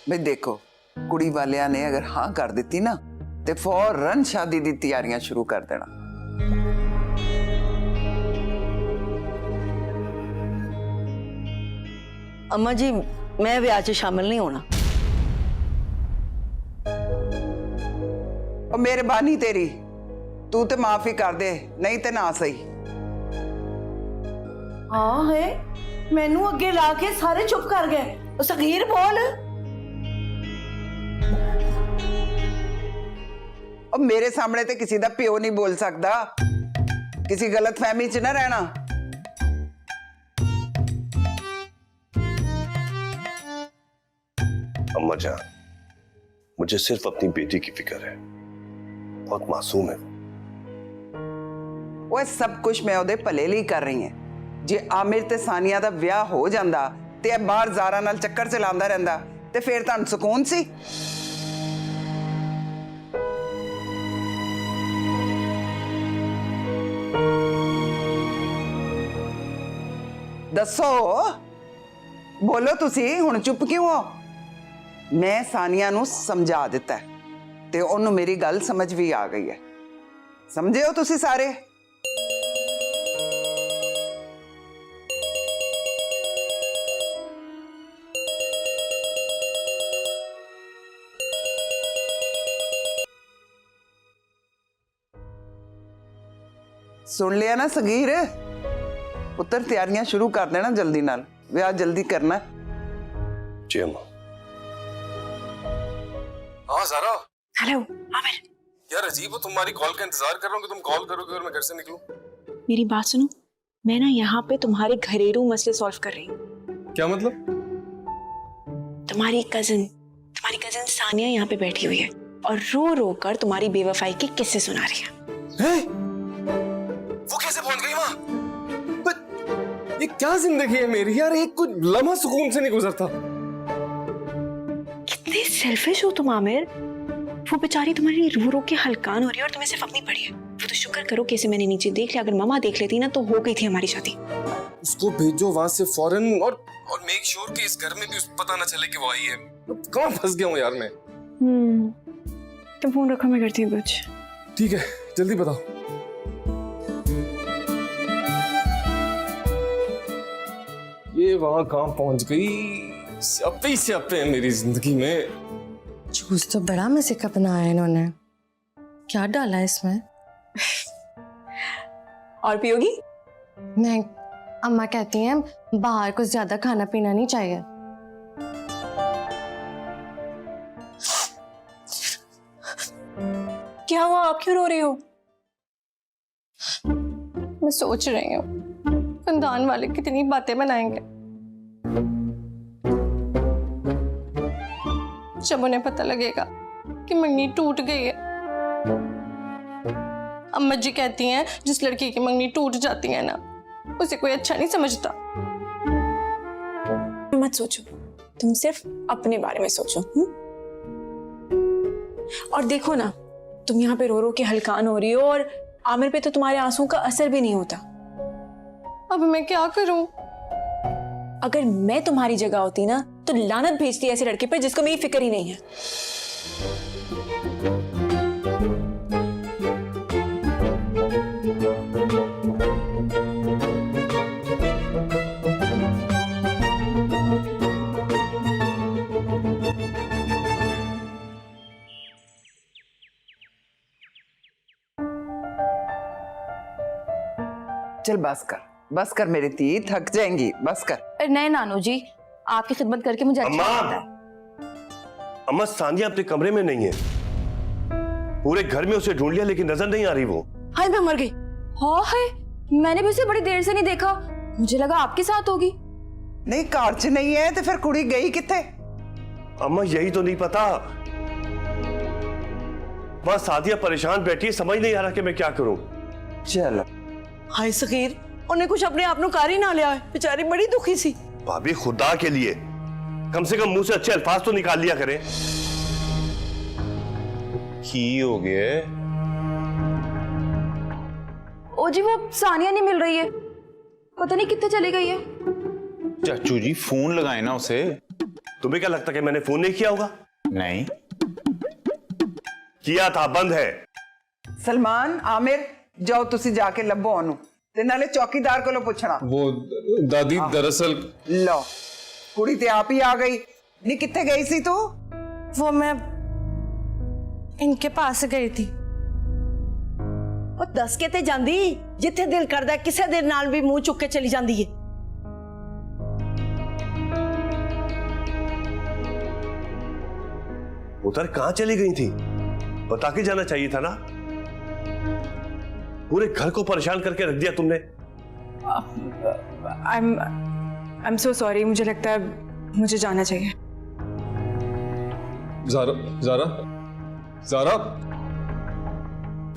भाई देखो, कुड़ी वालियां ने अगर हाँ कर दी ना ते फौरन शादी दी तैयारियां शुरू कर देना। अम्मा जी मैं ब्याह च शामिल नहीं होना। और मेहरबानी तेरी, तू ते माफी कर दे, नहीं ते ना सही। हाँ है, मैनू अगे ला के सारे चुप कर गए। सगीर बोल। और मेरे सामने ते किसी दा प्यो नहीं बोल सकता, किसी गलत फहमी च ना रहना। अम्मा जान, मुझे सिर्फ अपनी बेटी की फिक्र है, बहुत मासूम है वो। सब कुछ मैं ओदे भले लिए कर रही है। जे आमिर ते सानिया दा ब्याह हो जांदा ते बाहर ज़ारा नाल चक्कर चलांदा रहंदा ते फिर तुहानू सुकून सी। दसो, बोलो तुसी, हुण चुप क्यों हो? मैं सानिया नू समझा दिता है ते ओनू मेरी गल समझ भी आ गई है। समझे हो तुसी सारे? सुन लिया ना सगीर? पुत्र तैयारियां शुरू कर देना जल्दी नाल, ब्याह जल्दी करना। जी अम्मा। हाँ ज़ारा। हेलो आमिर। यार अजीब हो, तुम्हारी कॉल का इंतजार कर रहा हूँ कि तुम कॉल करोगे और मैं घर से निकलूं। मेरी बात सुनो, मैं ना यहाँ पे तुम्हारे घरेलू मसले सॉल्व कर रही हूँ। क्या मतलब? तुम्हारी कजिन सानिया यहाँ पे बैठी हुई है और रो रो कर तुम्हारी बेवफाई के किस्से सुना रही है। वो कैसे पहुंच गई वहां? ये क्या जिंदगी है मेरी यार, एक कुछ लम्हा सुकून से नहीं गुजरता। कितने सेल्फिश हो तुम आमिर। वो बेचारी तुम्हारी रो रो के हलकान हो रही है और तुम्हें सिर्फ अपनी पड़ी है। वो तो शुक्र करो कि इसे मैंने नीचे देख लिया, अगर मामा देख लेती ना तो हो गई थी हमारी शादी। उसको भेजो वहां से फौरन और मेक श्योर कि इस घर में भी पता ना चले कि वो आई है। कहाँ फंस गया हूँ यार मैं। तुम फोन रखो, मैं करती हूँ कुछ। ठीक है, जल्दी बताओ। ये वहां कहाँ पहुंच गई? स्यापे ही स्यापे है मेरी जिंदगी में। जूस तो बड़ा मजे का बनाया है इन्होंने, क्या डाला है इसमें? और पियोगी? नहीं, अम्मा कहती हैं बाहर कुछ ज्यादा खाना पीना नहीं चाहिए। क्या हुआ, आप क्यों रो रही हो? मैं सोच रही हूँ खानदान वाले कितनी बातें बनाएंगे जब उन्हें पता लगेगा कि मंगनी टूट गई है। अम्मा जी कहती हैं जिस लड़की की मंगनी टूट जाती है ना, उसे कोई अच्छा नहीं समझता। मत सोचो, तुम सिर्फ अपने बारे में सोचो। और देखो ना, तुम यहाँ पे रो रो के हलकान हो रही हो और आमिर पे तो तुम्हारे आंसुओं का असर भी नहीं होता। अब मैं क्या करूं? अगर मैं तुम्हारी जगह होती ना तो लानत भेजती ऐसे लड़के पे जिसको मेरी फिक्र ही नहीं है। चल बस कर मेरी धी, थक जाएंगी, बस कर। नहीं नानू जी, आपकी खिदमत करके मुझे अच्छा लगता है। अम्मा, सानिया अपने कमरे में नहीं है। पूरे घर में उसे ढूंढ लिया लेकिन नजर नहीं आ रही वो। हाय मैं मर गई। हाँ है, मैंने भी उसे बड़ी देर से नहीं देखा, मुझे लगा आपके साथ होगी। नहीं, कार च नहीं है तो फिर कुड़ी गई किथे? अम्मा यही तो नहीं पता। वहां सादिया परेशान बैठी है, समझ नहीं आ रहा कि मैं क्या करूं। चलो। हाय सगीर, उन्हें कुछ अपने आप कर ही ना लिया, बेचारी बड़ी दुखी सी। भाभी खुदा के लिए कम से कम मुंह से अच्छे अल्फाज तो निकाल लिया करें। की हो गया? ओ जी, वो सानिया नहीं मिल रही है, पता नहीं कितने चली गई है। चाचू जी फोन लगाए ना उसे। तुम्हें क्या लगता कि मैंने फोन नहीं किया होगा? नहीं। किया था, बंद है। सलमान, आमिर, जाओ तुसी जाके लभो ओनू ते नाले चौकीदार कोलों पुछना। वो दादी दरअसल लो, कुड़ी ते आप ही आ गई। नी कित्थे गई सी तू? वो मैं इनके पास गई थी। ਉਹ ਦੱਸ ਕੇ ਤੇ ਜਾਂਦੀ ਜਿੱਥੇ ਦਿਲ ਕਰਦਾ ਕਿਸੇ ਦੇ ਨਾਲ ਵੀ ਮੂੰਹ ਚੁੱਕ ਕੇ ਚਲੀ ਜਾਂਦੀ ਏ। उधर कहां चली गई थी? बता के जाना चाहिए था ना। पूरे घर को परेशान करके रख दिया तुमने। आई एम सो सॉरी, मुझे लगता है मुझे जाना चाहिए। ज़ारा ज़ारा ज़ारा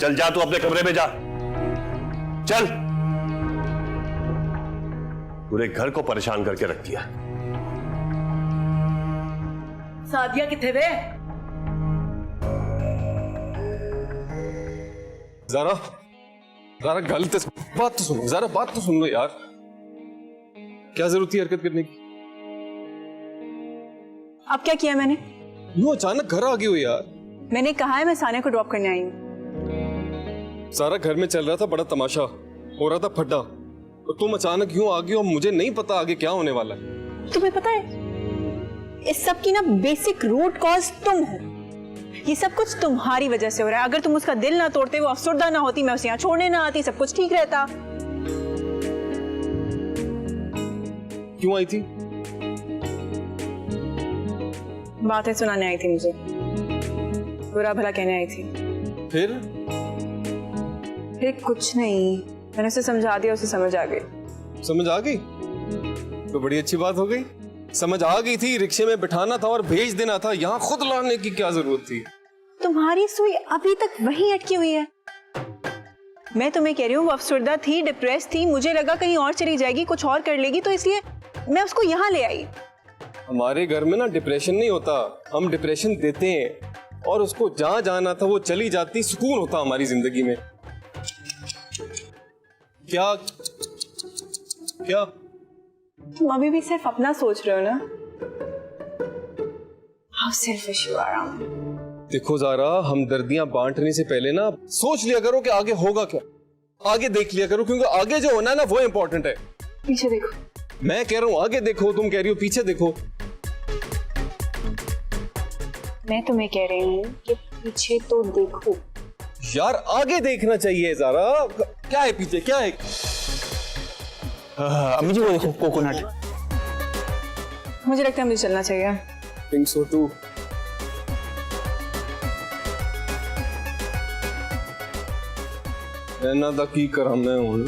चल जा, तू अपने कमरे में जा, चल। पूरे घर को परेशान करके रख दिया। ਸਾਦੀਆ ਕਿੱਥੇ ਵੇ? ज़ारा ज़ारा गलत बात तो सुनो, ज़ारा बात तो सुन लो यार। क्या जरूरत थी हरकत करने की? अब क्या किया मैंने? यूं अचानक घर आ गई हो यार। मैंने कहा है मैं सानिया को ड्रॉप करने आई हूँ। सारा घर में चल रहा था बड़ा तमाशा, हो रहा था फड्डा, और तुम अचानक यूं आ गई और मुझे नहीं पता आगे क्या होने वाला है। तुम्हें पता है इस सब की ना बेसिक रूट कॉज तुम हो। ये सब कुछ तुम्हारी वजह से हो रहा है। अगर तुम उसका दिल ना तोड़ते, वो अफसरदा ना होती, मैं उसे यहाँ छोड़ने ना आती, सब कुछ ठीक रहता। क्यों आई थी? बातें सुनाने आई थी मुझे, बुरा भला कहने आई थी। फिर कुछ नहीं, मैंने उसे समझा दिया, उसे समझ आ गई। समझ आ गई तो बड़ी अच्छी बात हो गई। समझ आ गई थी, रिक्शे में बिठाना था और भेज देना था, यहाँ खुद लाने की क्या जरूरत थी? तुम्हारी सुई अभी तक वहीं अटकी हुई है। मैं तुम्हें कह रही हूँ वो अफसरदा थी, डिप्रेस थी, मुझे लगा कहीं और चली जाएगी, कुछ और कर लेगी, तो इसलिए मैं उसको यहाँ ले आई। हमारे घर में ना डिप्रेशन नहीं होता, हम डिप्रेशन देते हैं, और उसको जहाँ जाना था वो चली जाती, सुकून होता हमारी जिंदगी में। क्या क्या तुम अभी भी सिर्फ अपना सोच रहे हो ना? How selfish you are, Aman. देखो ज़ारा, हमदर्दियां बांटने से पहले ना सोच लिया करो कि आगे होगा क्या, आगे देख लिया करो, क्योंकि आगे जो होना है ना वो इम्पोर्टेंट है। पीछे देखो। मैं कह रहा हूँ आगे देखो, तुम कह रही हो पीछे देखो। मैं तुम्हें कह रही हूँ कि पीछे तो देखो। यार आगे देखना चाहिए ज़ारा, क्या है पीछे, क्या है? अम्मी जी वो देखो कोकोनट। मुझे लगता है मुझे चलना चाहिए। Think so too. ਇਹਨਾਂ ਦਾ ਕੀ ਕਰਾਂ ਮੈਂ ਹੁਣ?